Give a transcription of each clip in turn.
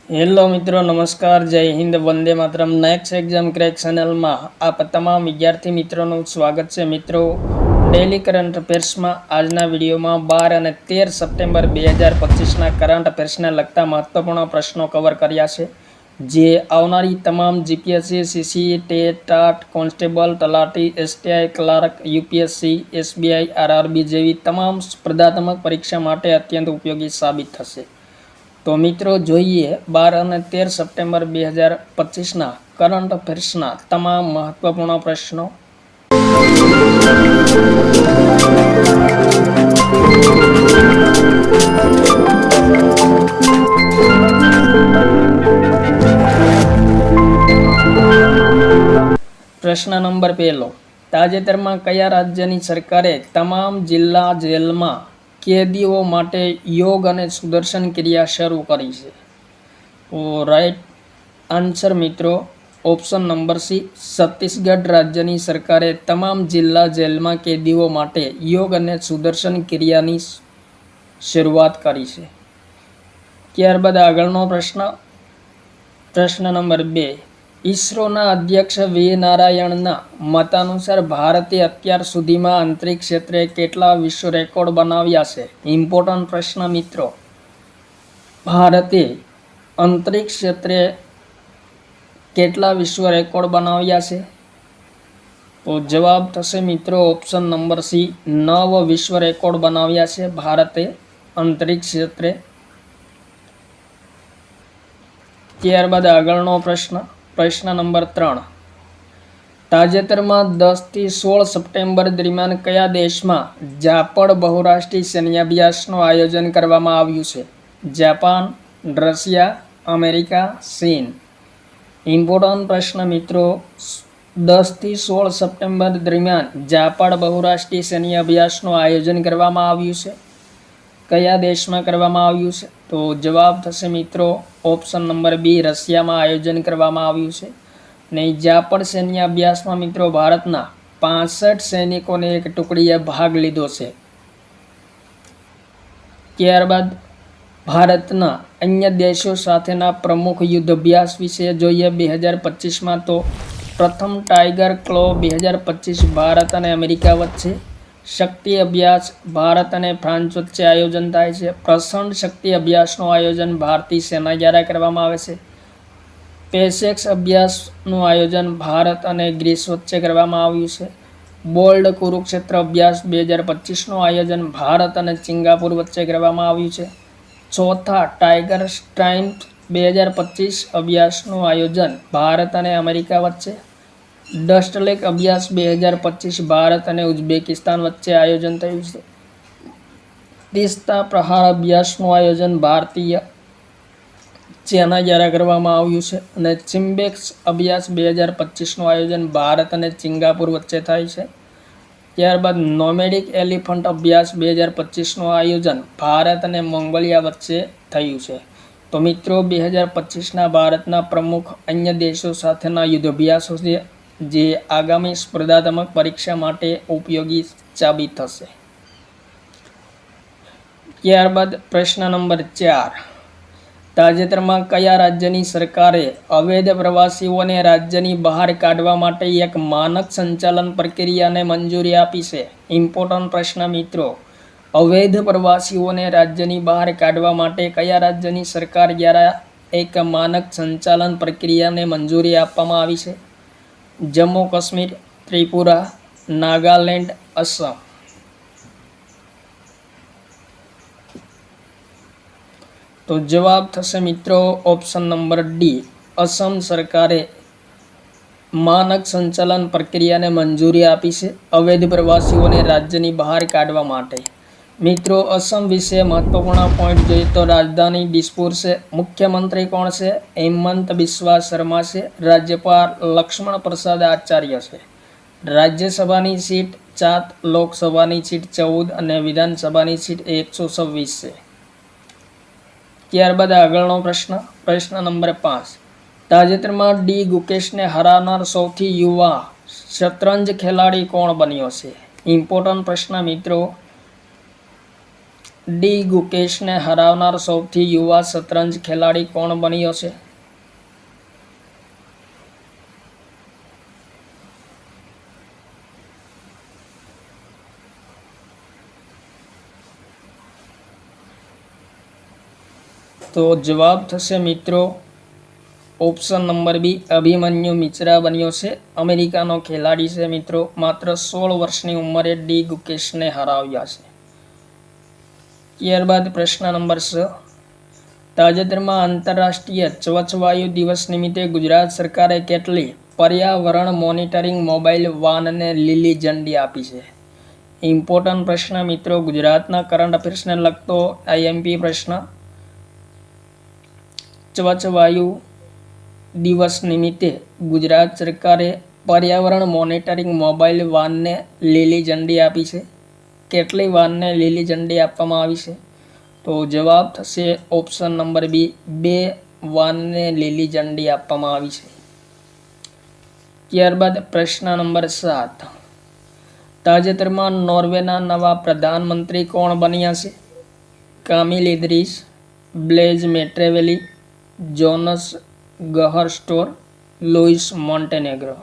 Hello મિત્રો, નમસ્કાર, જય Hind, Vande Mataram. Next exam crack ચેનલમાં આપ તમામ વિદ્યાર્થી મિત્રોનું સ્વાગત છે. મિત્રો, ડેઇલી કરંટ અફેર્સમાં આજના વિડીયોમાં 12 અને 13 સપ્ટેમ્બર 2025ના કરંટ અફેર્સને લગતા મહત્વપૂર્ણ પ્રશ્નો કવર કર્યા છે, જે આવનારી તમામ GPSC, CCE, TET, TAT, constable, Talati, STI, clerk, UPSC, SBI, RRB જેવી તમામ સ્પર્ધાત્મક પરીક્ષા માટે અત્યંત ઉપયોગી સાબિત થશે. તો મિત્રો, જોઈએ 12 અને 13 સપ્ટેમ્બર 2025ના કરંટ અફેર્સના તમામ મહત્વપૂર્ણ પ્રશ્નો. પ્રશ્ન નંબર 1. તાજેતરમાં કયા રાજ્યની સરકારે તમામ જિલ્લા જેલમાં કેદીઓ માટે યોગ અને સુદર્શન ક્રિયા શરૂ કરી છે? તો રાઈટ આન્સર મિત્રો ઓપ્શન નંબર સી, છત્તીસગઢ રાજ્યની સરકારે તમામ જિલ્લા જેલમાં કેદીઓ માટે યોગ અને સુદર્શન ક્રિયાની શરૂઆત કરી છે. ત્યારબાદ આગળનો પ્રશ્ન નંબર 2. ઈસરોના અધ્યક્ષ વી નારાયણના મતાનુસાર ભારતે અત્યાર સુધીમાં અંતરિક્ષ ક્ષેત્રે કેટલા વિશ્વ રેકોર્ડ બનાવ્યા છે? ઇમ્પોર્ટન્ટ પ્રશ્ન મિત્રો. ભારતે અંતરિક્ષ ક્ષેત્રે કેટલા વિશ્વ રેકોર્ડ બનાવ્યા છે? તો જવાબ થશે મિત્રો ઓપ્શન નંબર સી, 9 વિશ્વ રેકોર્ડ બનાવ્યા છે ભારતે અંતરિક્ષ ક્ષેત્રે. ત્યારબાદ આગળનો પ્રશ્ન નંબર 3. તાજેતરમાં 10 થી 16 સપ્ટેમ્બર દરમિયાન કયા દેશમાં જાપડ બહુરાષ્ટ્રીય સૈન્યાભ્યાસનું આયોજન કરવામાં આવ્યું છે? જાપાન, રશિયા, અમેરિકા, ચીન. ઇમ્પોર્ટન્ટ પ્રશ્ન મિત્રો. 10 થી 16 સપ્ટેમ્બર દરમિયાન જાપાડ બહુરાષ્ટ્રીય સૈન્ય અભ્યાસનું આયોજન કરવામાં આવ્યું છે. કયા દેશમાં કરવામાં આવ્યું છે? તો જવાબ થશે મિત્રો ઓપ્શન નંબર બી, રશિયામાં આયોજન કરવામાં આવ્યું છે. ને જાપાડ સૈન્ય અભ્યાસમાં મિત્રો ભારતના 65 સૈનિકોને એક ટુકડીએ ભાગ લીધો છે. ત્યારબાદ ભારતના અન્ય દેશો સાથેના પ્રમુખ યુદ્ધ અભ્યાસ વિશે જોઈએ 2025માં. તો પ્રથમ ટાઈગર ક્લો 2025 ભારત અને અમેરિકા વચ્ચે. શક્તિ અભ્યાસ ભારત અને ફ્રાન્સ વચ્ચે આયોજન થાય છે. પ્રચંડ શક્તિ અભ્યાસનું આયોજન ભારતીય સેના દ્વારા કરવામાં આવે છે. પેસેક્સ અભ્યાસનું આયોજન ભારત અને ગ્રીસ વચ્ચે કરવામાં આવ્યું છે. બોલ્ડ કુરુક્ષેત્ર અભ્યાસ 2025નું આયોજન ભારત અને સિંગાપુર વચ્ચે કરવામાં આવ્યું છે. ચોથા ટાઈગર સ્ટ્રાઇમ્પ 2025 અભ્યાસનું આયોજન ભારત અને અમેરિકા વચ્ચે. ડસ્ટ લેક અભ્યાસ 2025 ભારત અને ઉઝબેકિસ્તાન વચ્ચે આયોજન થયું છે. તીસ્તા પ્રહાર અભ્યાસનું આયોજન ભારતીય સેના દ્વારા કરવામાં આવ્યું છે. અને ચિમ્બેક્સ અભ્યાસ 2025નું આયોજન ભારત અને સિંગાપુર વચ્ચે થાય છે. ત્યારબાદ નોમેડિક એલિફન્ટ અભ્યાસ 2025નું આયોજન ભારત અને મોંગોલિયા વચ્ચે થયું છે. તો મિત્રો 2025ના ભારતના પ્રમુખ અન્ય દેશો સાથેના યુદ્ધ અભ્યાસો છે, જે આગામી સ્પર્ધાત્મક પરીક્ષા માટે ઉપયોગી સાબિત થશે. ત્યારબાદ પ્રશ્ન નંબર 4. તાજેતરમાં કયા રાજ્યની સરકારે અવૈધ પ્રવાસીઓને રાજ્યની બહાર કાઢવા માટે એક માનક સંચાલન પ્રક્રિયાને મંજૂરી આપી છે? ઇમ્પોર્ટન્ટ પ્રશ્ન મિત્રો. અવૈધ પ્રવાસીઓને રાજ્યની બહાર કાઢવા માટે કયા રાજ્યની સરકાર દ્વારા એક માનક સંચાલન પ્રક્રિયાને મંજૂરી આપવામાં આવી છે? જમ્મુ કાશ્મીર, ત્રિપુરા, નાગાલેન્ડ, અસમ. તો જવાબ થશે મિત્રો ઓપ્શન નંબર ડી, અસમ સરકારે માનક સંચાલન પ્રક્રિયાને મંજૂરી આપી છે અવૈધ પ્રવાસીઓને રાજ્યની બહાર કાઢવા માટે. મિત્રો, અસમ વિશે મહત્વપૂર્ણ પોઈન્ટ જોઈએ તો રાજધાની દિસપુર છે. મુખ્યમંત્રી કોણ છે? હેમંત બિસ્વા શર્મા છે. રાજ્યપાલ લક્ષ્મણ પ્રસાદ આચાર્ય છે. રાજ્યસભાની સીટ 7, લોકસભાની સીટ 14 અને વિધાનસભાની સીટ 126 છે. ત્યારબાદ આગળનો પ્રશ્ન નંબર 5. તાજેતરમાં ડી ગુકેશને હરાવનાર સૌથી યુવા શતરંજ ખેલાડી કોણ બન્યો છે? ઇમ્પોર્ટન્ટ પ્રશ્ન મિત્રો. ડી ગુકેશને હરાવનાર સૌથી યુવા શતરંજ ખેલાડી કોણ બન્યો છે? તો જવાબ થશે મિત્રો option number B, Abhimanyu Mishra બન્યો છે. અમેરિકાનો ખેલાડી છે મિત્રો. માત્ર 16 વર્ષની ઉંમરે ડી ગુકેશને હરાવ્યા છે. ત્યારબાદ પ્રશ્ન નંબર 6. તાજેતરમાં આંતરરાષ્ટ્રીય સ્વચ્છ વાયુ દિવસ નિમિત્તે ગુજરાત સરકારે કેટલી પર્યાવરણ મોનિટરિંગ મોબાઈલ વાનને લીલી ઝંડી આપી છે? ઇમ્પોર્ટન્ટ પ્રશ્ન મિત્રો, ગુજરાતના કરંટ અફેર્સને લગતો આઈએમપી પ્રશ્ન. સ્વચ્છ વાયુ દિવસ નિમિત્તે ગુજરાત સરકારે પર્યાવરણ મોનિટરિંગ મોબાઈલ વાનને લીલી ઝંડી આપી છે. કેટલી વાનને લીલી ઝંડી આપવામાં આવી છે? તો જવાબ થશે ઓપ્શન નંબર બી, 2 વાનને લીલી ઝંડી આપવામાં આવી છે. ત્યારબાદ પ્રશ્ન નંબર 7. તાજેતરમાં નોર્વેના નવા પ્રધાનમંત્રી કોણ બન્યા છે? Kamil Idris, Blaise Metreweli, Jonas Gahr Store, Luis Montenegro.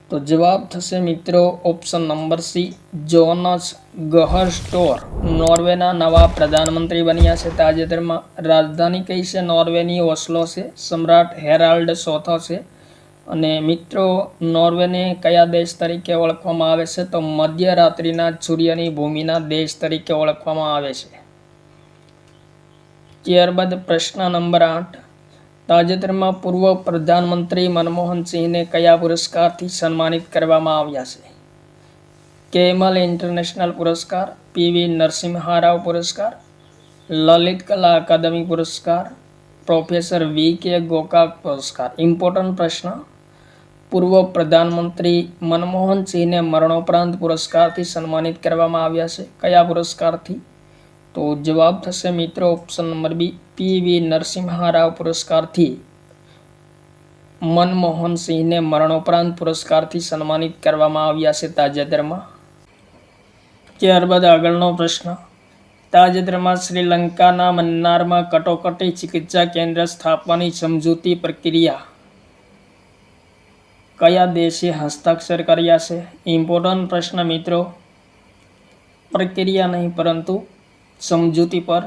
તો જવાબ થશે મિત્રો option number C, Jonas Gahr Store નોર્વેના નવા પ્રધાનમંત્રી બન્યા છે તાજેતરમાં. રાજધાની કઈ છે નોર્વેની? ઓસ્લો છે. સમ્રાટ હેરાલ્ડ ચોથો છે. અને મિત્રો નોર્વેને કયા દેશ તરીકે ઓળખવામાં આવે છે? તો મધ્યરાત્રિના સૂર્યની ભૂમિના દેશ તરીકે ઓળખવામાં આવે છે. ત્યારબાદ પ્રશ્ન નંબર 8. તાજેતરમાં પૂર્વ પ્રધાનમંત્રી મનમોહન સિંહને કયા પુરસ્કારથી સન્માનિત કરવામાં આવ્યા છે? કેમલ ઇન્ટરનેશનલ પુરસ્કાર, પીવી નરસિમ્હા રાવ પુરસ્કાર, લલિત કલા અકાદમી પુરસ્કાર, પ્રોફેસર વી.કે. ગોકાક પુરસ્કાર. ઇમ્પોર્ટન્ટ પ્રશ્ન. પૂર્વ પ્રધાનમંત્રી મનમોહન સિંહને મરણોપરાંત પુરસ્કારથી સન્માનિત કરવામાં આવ્યા છે. કયા પુરસ્કારથી? તો જવાબ થશે મિત્રો option number B, PV Narasimha Rao પુરસ્કારથી મનમોહન સિંહને મરણોપરાંત પુરસ્કારથી સન્માનિત કરવામાં આવ્યા છે તાજેતરમાં. ત્યારબાદ આગળનો પ્રશ્ન. તાજેતરમાં શ્રીલંકાના મન્નારમાં કટોકટી ચિકિત્સા કેન્દ્ર સ્થાપવાની સમજૂતી પ્રક્રિયા કયા દેશે હસ્તાક્ષર કર્યા છે? ઇમ્પોર્ટન્ટ પ્રશ્ન મિત્રો, પ્રક્રિયા નહીં પરંતુ સમજૂતી પર.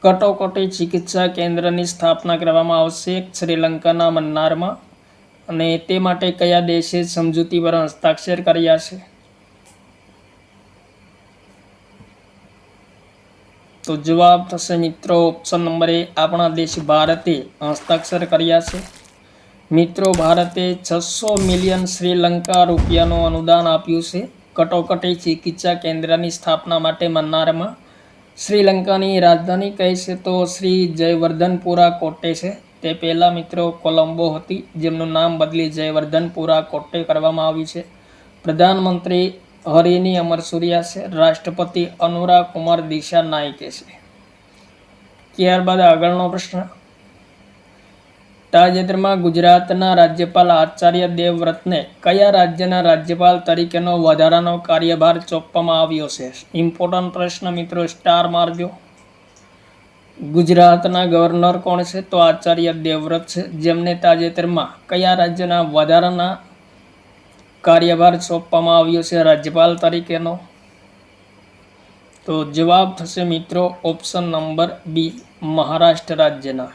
કટોકટી ચિકિત્સા કેન્દ્રની સ્થાપના કરવામાં આવશે શ્રીલંકાના મન્નારમાં. અને તે માટે કયા દેશે સમજૂતી પર હસ્તાક્ષર કર્યા છે? તો જવાબ થશે મિત્રો ઓપ્શન નંબર એ, આપણા દેશ ભારતે હસ્તાક્ષર કર્યા છે. મિત્રો ભારતે 600 મિલિયન શ્રીલંકા રૂપિયાનું અનુદાન આપ્યું છે કટોકટી ચિકિત્સા કેન્દ્રની સ્થાપના માટે મન્નારમાં. શ્રીલંકાની રાજધાની કઈ છે? તો શ્રી જયવર્ધનપુરા કોટે છે. તે પહેલાં મિત્રો કોલંબો હતી, જેમનું નામ બદલી જયવર્ધનપુરા કોટે કરવામાં આવ્યું છે. પ્રધાનમંત્રી હરિની અમરસુરિયા છે. રાષ્ટ્રપતિ અનુરા કુમાર દિશા નાયકે છે. ત્યારબાદ આગળનો પ્રશ્ન. તાજેતરમાં ગુજરાતના રાજ્યપાલ આચાર્ય દેવવ્રતને કયા રાજ્યના રાજ્યપાલ તરીકેનો વધારાનો કાર્યભાર સોંપવામાં આવ્યો છે? ઇમ્પોર્ટન્ટ પ્રશ્ન મિત્રો, સ્ટાર મારજો. ગુજરાતના ગવર્નર કોણ છે? તો આચાર્ય દેવવ્રત છે, જેમને તાજેતરમાં કયા રાજ્યના વધારાના કાર્યભાર સોંપવામાં આવ્યો છે રાજ્યપાલ તરીકેનો? તો જવાબ થશે મિત્રો ઓપ્શન નંબર બી, મહારાષ્ટ્ર રાજ્યના.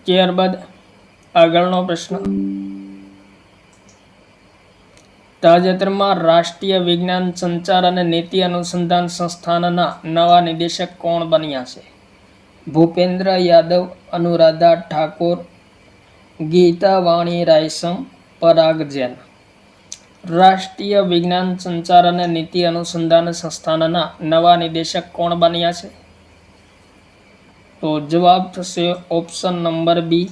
ત્યારબાદ આગળનો પ્રશ્ન. તાજેતરમાં રાષ્ટ્રીય વિજ્ઞાન સંચાર અને નીતિ અનુસંધાન સંસ્થાનના નવા નિદેશક કોણ બન્યા છે? ભૂપેન્દ્ર યાદવ, અનુરાધા ઠાકોર, ગીતા વાણી રાયસમ, પરાગ જૈન. રાષ્ટ્રીય વિજ્ઞાન સંચાર અને નીતિ અનુસંધાન સંસ્થાનના નવા નિદેશક કોણ બન્યા છે? તો જવાબ થશે ઓપ્શન નંબર બી,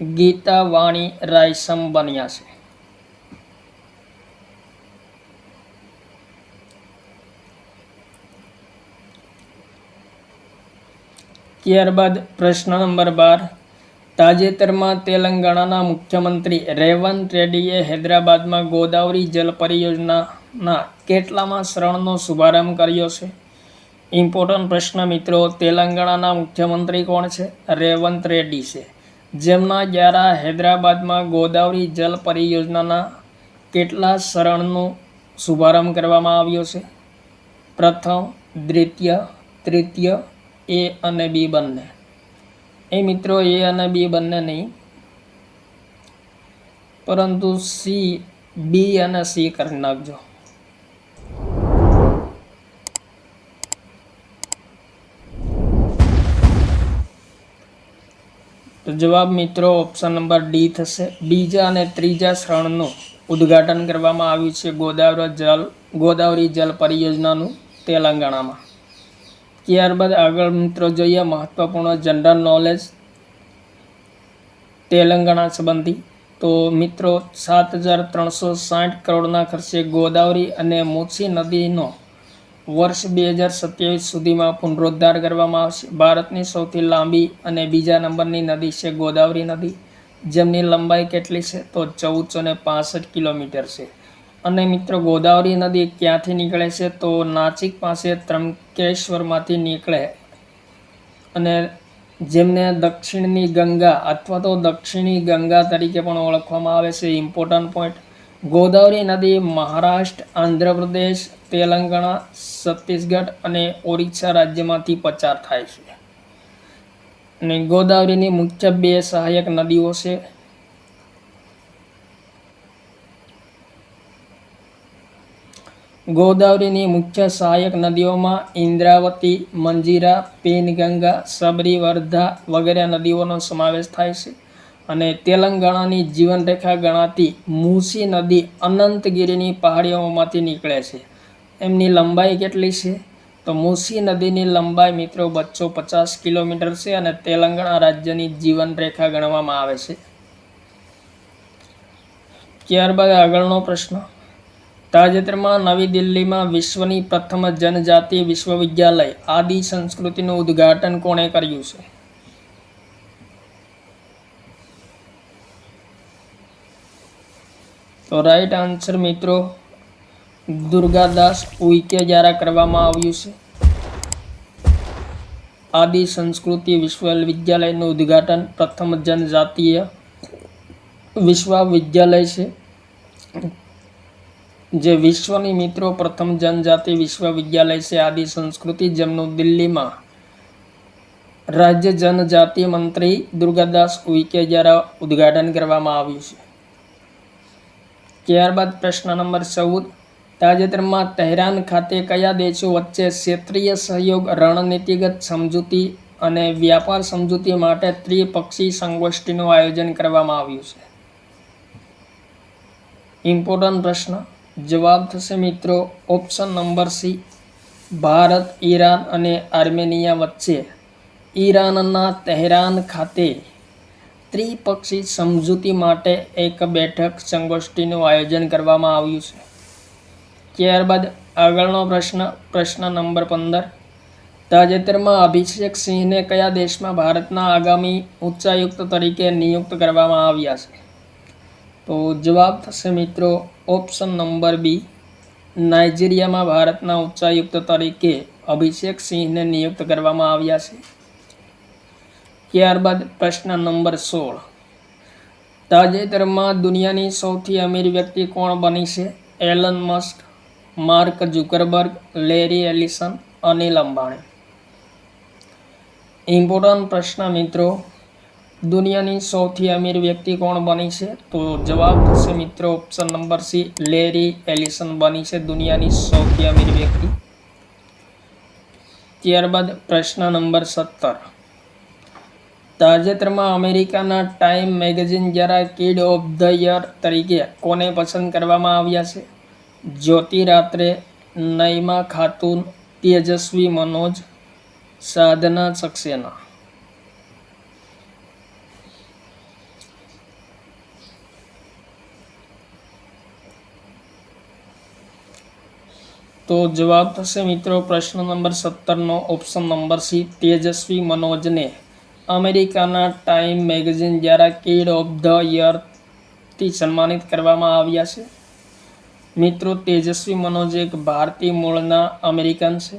ગીતા વાણી રાયસમ બન્યા છે. ત્યારબાદ પ્રશ્ન નંબર 12, તાજેતરમાં તેલંગાણાના મુખ્યમંત્રી રેવંત રેડ્ડીએ હૈદરાબાદમાં ગોદાવરી જલ પરિયોજનાના કેટલામાં શરણનો શુભારંભ કર્યો છે? ઇમ્પોર્ટન્ટ પ્રશ્ન મિત્રો. તેલંગાણાના મુખ્યમંત્રી કોણ છે? રેવંત રેડ્ડી છે, જેમના દ્વારા હૈદરાબાદમાં ગોદાવરી જલ પરિયોજનાના કેટલા શરણનો શુભારંભ કરવામાં આવ્યો છે? પ્રથમ, દ્વિતીય, તૃતીય, એ અને બી બંને. એ મિત્રો એ અને બી બંને નહીં, પરંતુ સી, બી અને સી કરી નાખજો. તો જવાબ મિત્રો ઓપ્શન નંબર ડી થશે. બીજા અને ત્રીજા શરણનું ઉદ્ઘાટન કરવામાં આવ્યું છે ગોદાવરી જલ પરિયોજનાનું તેલંગાણામાં. ત્યારબાદ આગળ મિત્રો જોઈએ મહત્વપૂર્ણ જનરલ નોલેજ તેલંગાણા સંબંધી. તો મિત્રો 7,360 કરોડના ખર્ચે ગોદાવરી અને મૂસી નદીનો વર્ષ 2027 સુધીમાં પુનરુદ્ધાર કરવામાં આવશે. ભારતની સૌથી લાંબી અને બીજા નંબરની નદી છે ગોદાવરી નદી, જેમની લંબાઈ કેટલી છે? તો 1465 કિલોમીટર છે. અને મિત્રો ગોદાવરી નદી ક્યાંથી નીકળે છે? તો નાસિક પાસે ત્રંકેશ્વરમાંથી નીકળે, અને જેમને દક્ષિણની ગંગા અથવા તો દક્ષિણી ગંગા તરીકે પણ ઓળખવામાં આવે છે. ઇમ્પોર્ટન્ટ પોઈન્ટ, ગોદાવરી નદી મહારાષ્ટ્ર, આંધ્રપ્રદેશ, તેલંગાણા, છત્તીસગઢ અને ઓરિસ્સા રાજ્યમાંથી પસાર થાય છે. અને ગોદાવરીની મુખ્ય બે સહાયક નદીઓ છે. ગોદાવરીની મુખ્ય સહાયક નદીઓમાં ઇન્દ્રાવતી, મંજીરા, પેનગંગા, સબરીવર્ધા વગેરે નદીઓનો સમાવેશ થાય છે. અને તેલંગાણાની જીવનરેખા ગણાતી મૂસી નદી અનંતગીરીની પહાડીઓમાંથી નીકળે છે. એમની લંબાઈ કેટલી છે? તો મૂસી નદીની લંબાઈ મિત્રો 250 કિલોમીટર છે અને તેલંગાણા રાજ્યની જીવનરેખા ગણવામાં આવે છે. ત્યારબાદ આગળનો પ્રશ્ન, તાજેતરમાં નવી દિલ્હીમાં વિશ્વની પ્રથમ જનજાતિ વિશ્વવિદ્યાલય આદિ સંસ્કૃતિનું ઉદ્ઘાટન કોણે કર્યું છે? તો રાઈટ આન્સર મિત્રો દુર્ગાદાસ ઉઇકે દ્વારા કરવામાં આવ્યું છે. આદિ સંસ્કૃતિ વિશ્વવિદ્યાલયનું ઉદ્ઘાટન પ્રથમ જનજાતીય વિશ્વવિદ્યાલય છે, જે વિશ્વની મિત્રો પ્રથમ જનજાતિ વિશ્વવિદ્યાલય છે આદિ સંસ્કૃતિ, જેમનું દિલ્હીમાં રાજ્ય જનજાતિ મંત્રી દુર્ગાદાસ ઉઇકે દ્વારા ઉદ્ઘાટન કરવામાં આવ્યું છે. ત્યારબાદ પ્રશ્ન નંબર 14, તાજેતરમાં તહેરાન ખાતે કયા દેશો વચ્ચે ક્ષેત્રીય સહયોગ, રણનીતિગત સમજૂતી અને વ્યાપાર સમજૂતી માટે ત્રિપક્ષી સંગોષ્ઠીનું આયોજન કરવામાં આવ્યું છે? ઇમ્પોર્ટન્ટ પ્રશ્ન. જવાબ થશે મિત્રો option number C, Bharat, Iran અને આર્મેનિયા વચ્ચે ઈરાનના તહેરાન ખાતે ત્રિપક્ષી સમજૂતી માટે એક બેઠક સંગોષ્ઠીનું આયોજન કરવામાં આવ્યું છે. ત્યારબાદ આગળનો પ્રશ્ન નંબર 15, તાજેતરમાં અભિષેક સિંહને કયા દેશમાં ભારતના આગામી ઉચ્ચાયુક્ત તરીકે નિયુક્ત કરવામાં આવ્યા છે? તો જવાબ થશે મિત્રો ઓપ્શન નંબર બી, નાઇજીરિયામાં ભારતના ઉચ્ચાયુક્ત તરીકે અભિષેક સિંહને નિયુક્ત કરવામાં આવ્યા છે. ત્યારબાદ પ્રશ્ન નંબર 16, તાજેતરમાં દુનિયાની સૌથી અમીર વ્યક્તિ કોણ બની છે? Elon Musk, Mark Zuckerberg, Larry Ellison, Anil Ambani. Important પ્રશ્ન મિત્રો, દુનિયાની સૌથી અમીર વ્યક્તિ કોણ બની છે? તો જવાબ થશે મિત્રો option number C, Larry Allison બની છે દુનિયાની સૌથી અમીર વ્યક્તિ. ત્યારબાદ પ્રશ્ન નંબર 17, તાજેતરમાં અમેરિકાના ટાઈમ મેગેઝિન દ્વારા કિડ ઓફ ધ યર તરીકે કોને પસંદ કરવામાં આવ્યા છે? જ્યોતિ રાત્રે, નઈમા ખાતુન, તેજસ્વી મનોજ, સાધના સક્સેના. તો જવાબ થશે મિત્રો પ્રશ્ન નંબર 17નો ઓપ્શન નંબર સી, તેજસ્વી મનોજને અમેરિકાના ટાઈમ મેગેઝિન દ્વારા કિડ ઓફ ધ યરથી સન્માનિત કરવામાં આવ્યા છે. મિત્રો તેજસ્વી મનોજ એક ભારતીય મૂળના અમેરિકન છે.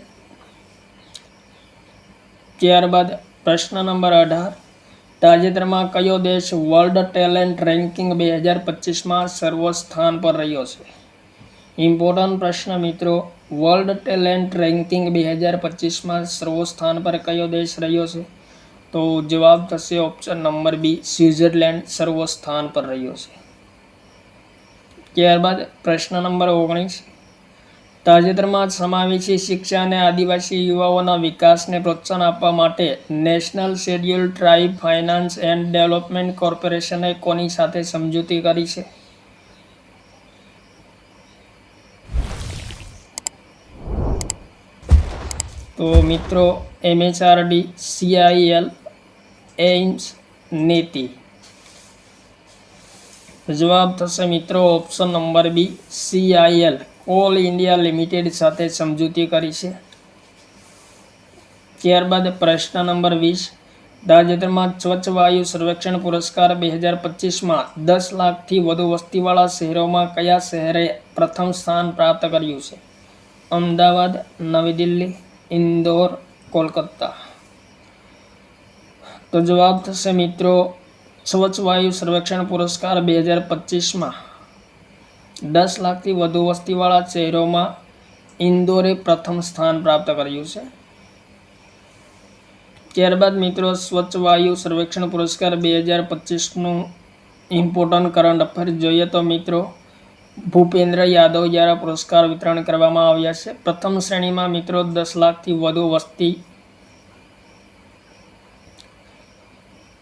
ત્યારબાદ પ્રશ્ન નંબર 18, તાજેતરમાં કયો દેશ વર્લ્ડ ટેલેન્ટ રેન્કિંગ 2025માં સર્વસ્થાન પર રહ્યો છે? ઇમ્પોર્ટન્ટ પ્રશ્ન મિત્રો, વર્લ્ડ ટેલેન્ટ રેન્કિંગ 2025માં સર્વસ્થાન પર કયો દેશ રહ્યો છે? તો જવાબ થશે ઓપ્શન નંબર બી, સ્વિટ્ઝરલેન્ડ સર્વસ્થાન પર રહ્યો છે. ત્યારબાદ પ્રશ્ન નંબર 19, તાજેતરમાં સમાવેશી શિક્ષા અને આદિવાસી યુવાઓના વિકાસને પ્રોત્સાહન આપવા માટે national schedule tribe finance and development કોર્પોરેશને કોની સાથે સમજૂતી કરી છે? તો મિત્રો MHRD, CIL, એઇમ્સ, નીતિ. જવાબ થશે મિત્રો option number B, CIL Coal India Limited સાથે સમજૂતી કરી છે. ત્યારબાદ પ્રશ્ન નંબર 20, તાજેતરમાં સ્વચ્છ વાયુ સર્વેક્ષણ પુરસ્કાર 2025માં 10 લાખથી વધુ વસ્તીવાળા શહેરોમાં કયા શહેરે પ્રથમ સ્થાન પ્રાપ્ત કર્યું છે? અમદાવાદ, નવી દિલ્હી, ઇન્દોર, કોલકાતા. તો જવાબ થશે મિત્રો સ્વચ્છ વાયુ સર્વેક્ષણ પુરસ્કાર 2025માં 10 લાખથી વધુ વસ્તીવાળા શહેરોમાં ઇન્દોરે પ્રથમ સ્થાન પ્રાપ્ત કર્યું છે. ત્યારબાદ મિત્રો સ્વચ્છ વાયુ સર્વેક્ષણ પુરસ્કાર 2025નું ઇમ્પોર્ટન્ટ કરંટ અફેર જોઈએ તો મિત્રો ભૂપેન્દ્ર યાદવ દ્વારા પુરસ્કાર વિતરણ કરવામાં આવ્યા છે. પ્રથમ શ્રેણીમાં મિત્રો 10 લાખથી વધુ વસ્તી,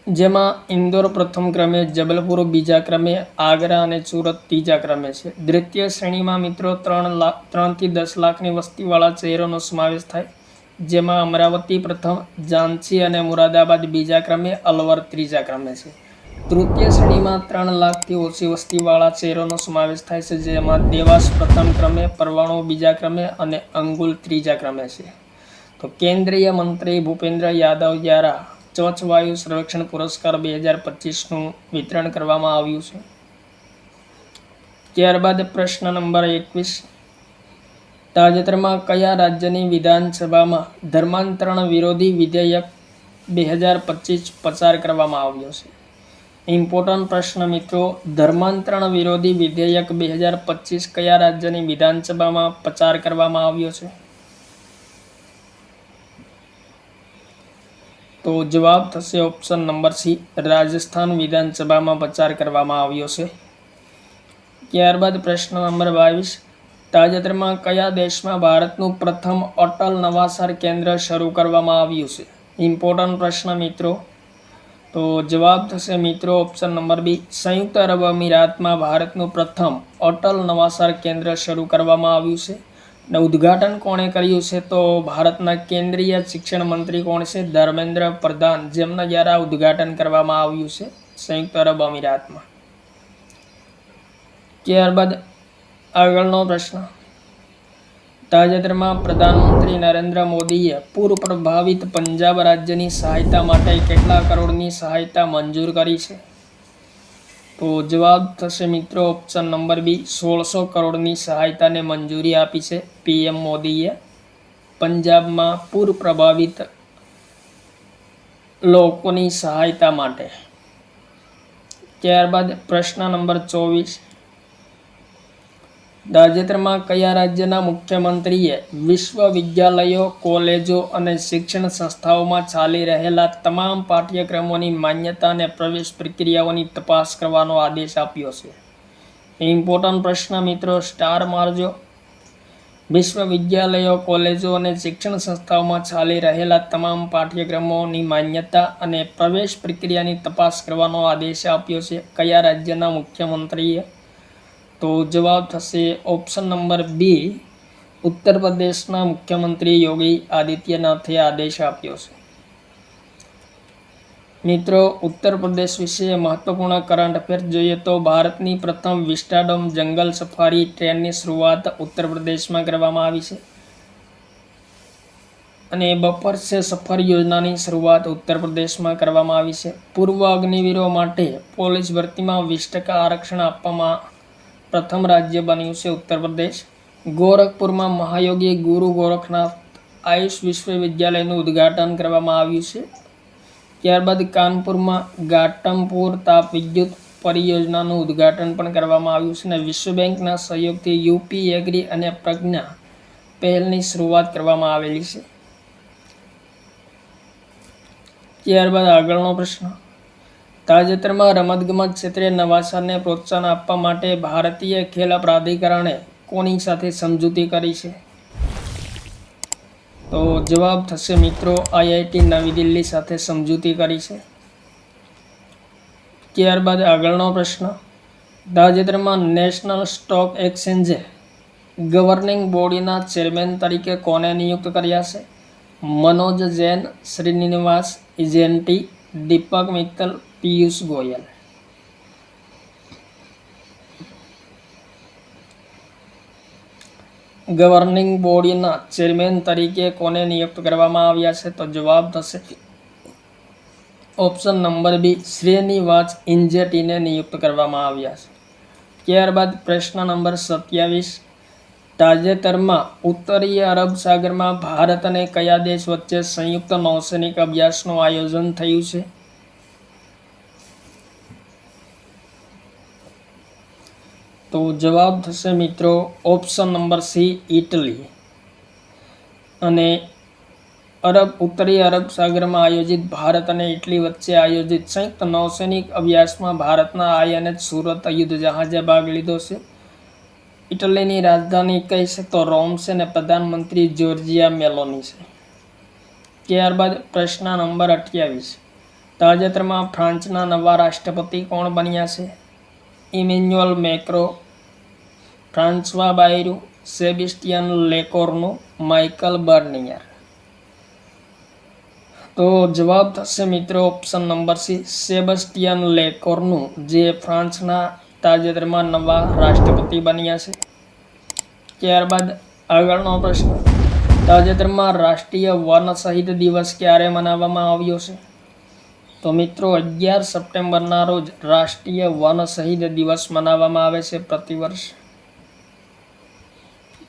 જેમાં ઇન્દોર પ્રથમ ક્રમે, જબલપુર બીજા ક્રમે, આગ્રા અને સુરત ત્રીજા ક્રમે છે. દ્વિતીય શ્રેણીમાં મિત્રો 3 થી 10 લાખની વસ્તીવાળા શહેરોનો સમાવેશ થાય, જેમાં અમરાવતી પ્રથમ, ઝાંસી અને મુરાદાબાદ બીજા ક્રમે, અલવર ત્રીજા ક્રમે છે. તૃતીય શ્રેણીમાં 3 લાખથી ઓછી વસ્તીવાળા શહેરોનો સમાવેશ થાય છે, જેમાં દેવાસ પ્રથમ ક્રમે, પરવાણુ બીજા ક્રમે અને અંગુલ ત્રીજા ક્રમે છે. તો કેન્દ્રીય મંત્રી ભૂપેન્દ્ર યાદવ દ્વારા સ્વચ્છ વાયુ સર્વેક્ષણ પુરસ્કાર 2025નું વિતરણ કરવામાં આવ્યું છે. ત્યારબાદ પ્રશ્ન નંબર 21, તાજેતરમાં કયા રાજ્યની વિધાનસભામાં ધર્માંતરણ વિરોધી વિધેયક 2025 પસાર કરવામાં આવ્યો છે? ઇમ્પોર્ટન્ટ પ્રશ્ન મિત્રો, ધર્માંતરણ વિરોધી વિધેયક 2025 કયા રાજ્યની વિધાનસભામાં પસાર કરવામાં આવ્યો છે? તો જવાબ થશે ઓપ્શન નંબર સી, રાજસ્થાન વિધાનસભામાં પસાર કરવામાં આવ્યો છે. ત્યારબાદ પ્રશ્ન નંબર 22, તાજેતરમાં કયા દેશમાં ભારતનું પ્રથમ અટલ નવાસાર કેન્દ્ર શરૂ કરવામાં આવ્યું છે? ઇમ્પોર્ટન્ટ પ્રશ્ન મિત્રો, તો જવાબ થશે મિત્રો ઓપ્શન નંબર બી, સંયુક્ત અરબ અમીરાતમાં ભારતનું પ્રથમ અટલ નવાસાર કેન્દ્ર શરૂ કરવામાં આવ્યું છે. અને ઉદ્ઘાટન કોણે કર્યું છે? તો ભારતના કેન્દ્રીય શિક્ષણ મંત્રી કોણ છે? ધર્મેન્દ્ર પ્રધાન, જેમના દ્વારા ઉદ્ઘાટન કરવામાં આવ્યું છે સંયુક્ત અરબ અમીરાતમાં. ત્યારબાદ આગળનો પ્રશ્ન, તાજેતરમાં પ્રધાનમંત્રી નરેન્દ્ર મોદીએ પૂર પ્રભાવિત પંજાબ રાજ્યની સહાયતા માટે કેટલા કરોડની સહાયતા મંજૂર કરી છે? તો જવાબ થશે મિત્રો ઓપ્શન નંબર બી, 1600 કરોડની સહાયતાને મંજૂરી આપી છે PM મોદીએ પંજાબમાં પૂર પ્રભાવિત લોકોની સહાયતા માટે. ત્યારબાદ પ્રશ્ન નંબર 24, તાજેતરમાં કયા રાજ્યના મુખ્યમંત્રીએ વિશ્વવિદ્યાલયો, કોલેજો અને શિક્ષણ સંસ્થાઓમાં ચાલી રહેલા તમામ પાઠ્યક્રમોની માન્યતા અને પ્રવેશ પ્રક્રિયાઓની તપાસ કરવાનો આદેશ આપ્યો છે? ઇમ્પોર્ટન્ટ પ્રશ્ન મિત્રો, સ્ટાર મારજો. વિશ્વવિદ્યાલયો, કોલેજો અને શિક્ષણ સંસ્થાઓમાં ચાલી રહેલા તમામ પાઠ્યક્રમોની માન્યતા અને પ્રવેશ પ્રક્રિયાની તપાસ કરવાનો આદેશ આપ્યો છે કયા રાજ્યના મુખ્યમંત્રીએ? તો જવાબ થશે ઓપ્શન નંબર બી, ઉત્તર પ્રદેશના મુખ્યમંત્રી યોગી આદિત્યનાથે આદેશ આપ્યો છે. મિત્રો ઉત્તર પ્રદેશ વિશે મહત્વપૂર્ણ કરંટ અફેર જોઈએ તો ભારતની પ્રથમ વિસ્ટાડોમ જંગલ સફારી ટ્રેનની શરૂઆત ઉત્તર પ્રદેશમાં કરવામાં આવી છે. અને બપોર સે સફર યોજનાની શરૂઆત ઉત્તર પ્રદેશમાં કરવામાં આવી છે. પૂર્વ અગ્નિવીરો માટે પોલીસ ભરતીમાં 20% આરક્ષણ આપવામાં પ્રથમ રાજ્ય બન્યું છે ઉત્તર પ્રદેશ. ગોરખપુરમાં મહાયોગી ગુરુ ગોરખનાથ આયુષ વિશ્વવિદ્યાલયનું ઉદ્ઘાટન કરવામાં આવ્યું છે. ત્યારબાદ કાનપુરમાં ઘાટમપુર તાપ વિદ્યુત પરિયોજનાનું ઉદ્ઘાટન પણ કરવામાં આવ્યું છે અને વિશ્વ બેંકના સહયોગથી યુપી એગ્રી અને પ્રજ્ઞા પહેલની શરૂઆત કરવામાં આવેલી છે. ત્યારબાદ આગળનો પ્રશ્ન, તાજેતરમાં રમતગમત ક્ષેત્રે નવાચારને પ્રોત્સાહન આપવા માટે ભારતીય ખેલ પ્રાધિકરણે કોની સાથે સમજૂતી કરી છે? તો જવાબ થશે મિત્રો આઈઆઈટી નવી દિલ્હી સાથે સમજૂતી કરી છે. ત્યારબાદ આગળનો પ્રશ્ન, તાજેતરમાં નેશનલ સ્ટોક એક્સચેન્જે ગવર્નિંગ બોડીના ચેરમેન તરીકે કોને નિયુક્ત કર્યા છે? મનોજ જૈન, શ્રીનિવાસ ઇજેન્ટી, દીપક મિત્તલ, પિયુષ ગોયલ. ગવર્નિંગ બોડીના ચેરમેન તરીકે કોને નિયુક્ત કરવામાં આવ્યા છે? તો જવાબ થશે ઓપ્શન નંબર બી, શ્રીનિવાસ ઇજેન્ટીને નિયુક્ત કરવામાં આવ્યા છે. ત્યારબાદ પ્રશ્ન નંબર 27, તાજેતરમાં ઉત્તરીય અરબ સાગરમાં ભારત અને કયા દેશ વચ્ચે સંયુક્ત નૌસૈનિક અભ્યાસનું આયોજન થયું છે? તો જવાબ થશે મિત્રો ઓપ્શન નંબર સી, ઇટલી. અને ઉત્તરીય અરબ સાગરમાં આયોજિત ભારત અને ઇટલી વચ્ચે આયોજિત સંયુક્ત નૌસૈનિક અભ્યાસમાં ભારતના આઈએનએચ સુરત યુદ્ધ જહાજે ભાગ લીધો છે. ઇટલીની રાજધાની કઈ છે? તો રોમ છે અને પ્રધાનમંત્રી જોર્જિયા મેલોની છે. ત્યારબાદ પ્રશ્ન નંબર 28, તાજેતરમાં ફ્રાન્સના નવા રાષ્ટ્રપતિ કોણ બન્યા છે? Emmanuel Macron, Francois Bayrou, Sebastien Lecornu, Michael Barnier. તો જવાબ થશે મિત્રો option number C, Sebastien Lecornu, જે ફ્રાન્સના તાજેતરમાં નવા રાષ્ટ્રપતિ બન્યા છે. ત્યારબાદ આગળનો પ્રશ્ન, તાજેતરમાં રાષ્ટ્રીય વન શહીદ દિવસ ક્યારે મનાવવામાં આવ્યો છે? તો મિત્રો 11 સપ્ટેમ્બરના રોજ રાષ્ટ્રીય વન શહીદ દિવસ મનાવવામાં આવે છે પ્રતિવર્ષ.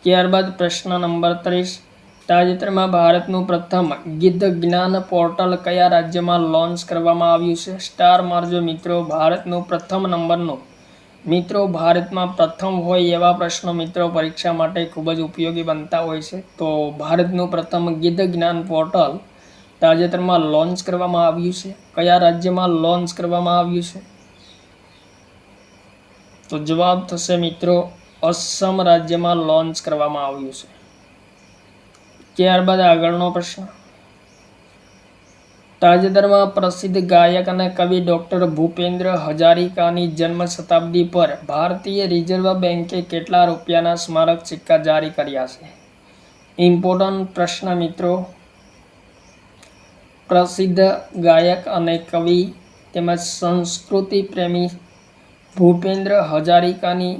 ત્યારબાદ પ્રશ્ન નંબર 30, તાજેતરમાં ભારતનું પ્રથમ ગીધ જ્ઞાન પોર્ટલ કયા રાજ્યમાં લોન્ચ કરવામાં આવ્યું છે? સ્ટાર મારજો મિત્રો. ભારતનું પ્રથમ નંબરનું મિત્રો, ભારતમાં પ્રથમ હોય એવા પ્રશ્નો મિત્રો પરીક્ષા માટે ખૂબ જ ઉપયોગી બનતા હોય છે. તો ભારતનું પ્રથમ ગીધ જ્ઞાન પોર્ટલ તાજેતરમાં લોન્ચ કરવામાં આવ્યું છે. કયા રાજ્યમાં લોન્ચ કરવામાં આવ્યું છે? તો જવાબ થશે મિત્રો અસમ રાજ્યમાં લોન્ચ કરવામાં આવ્યું છે. ત્યારબાદ આગળનો પ્રશ્ન, તાજેતરમાં પ્રસિદ્ધ ગાયક અને કવિ ડોક્ટર ભૂપેન્દ્ર હજારિકાની જન્મ શતાબ્દી પર ભારતીય રિઝર્વ બેન્કે કેટલા રૂપિયાના સ્મારક સિક્કા જારી કર્યા છે? ઇમ્પોર્ટન્ટ પ્રશ્ન મિત્રો. પ્રસિદ્ધ ગાયક અને કવિ તેમજ સંસ્કૃતિ પ્રેમી ભૂપેન્દ્ર હજારિકાની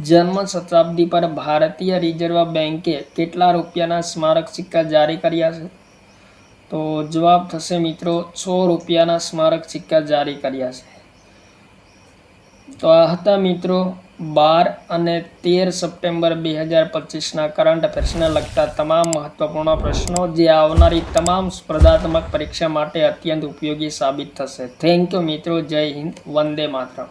જન્મ શતાબ્દી પર ભારતીય રિઝર્વ બેન્કે કેટલા રૂપિયાના સ્મારક સિક્કા જારી કર્યા છે? તો જવાબ થશે મિત્રો 100 રૂપિયાના સ્મારક સિક્કા જારી કર્યા છે. તો આ હતા મિત્રો 12 અને 13 સપ્ટેમ્બર 2025ના કરંટ અફેર્સને લગતા તમામ મહત્વપૂર્ણ પ્રશ્નો, જે આવનારી તમામ સ્પર્ધાત્મક પરીક્ષા માટે અત્યંત ઉપયોગી સાબિત થશે. થેન્ક યુ મિત્રો. જય હિન્દ. વંદે માતરમ.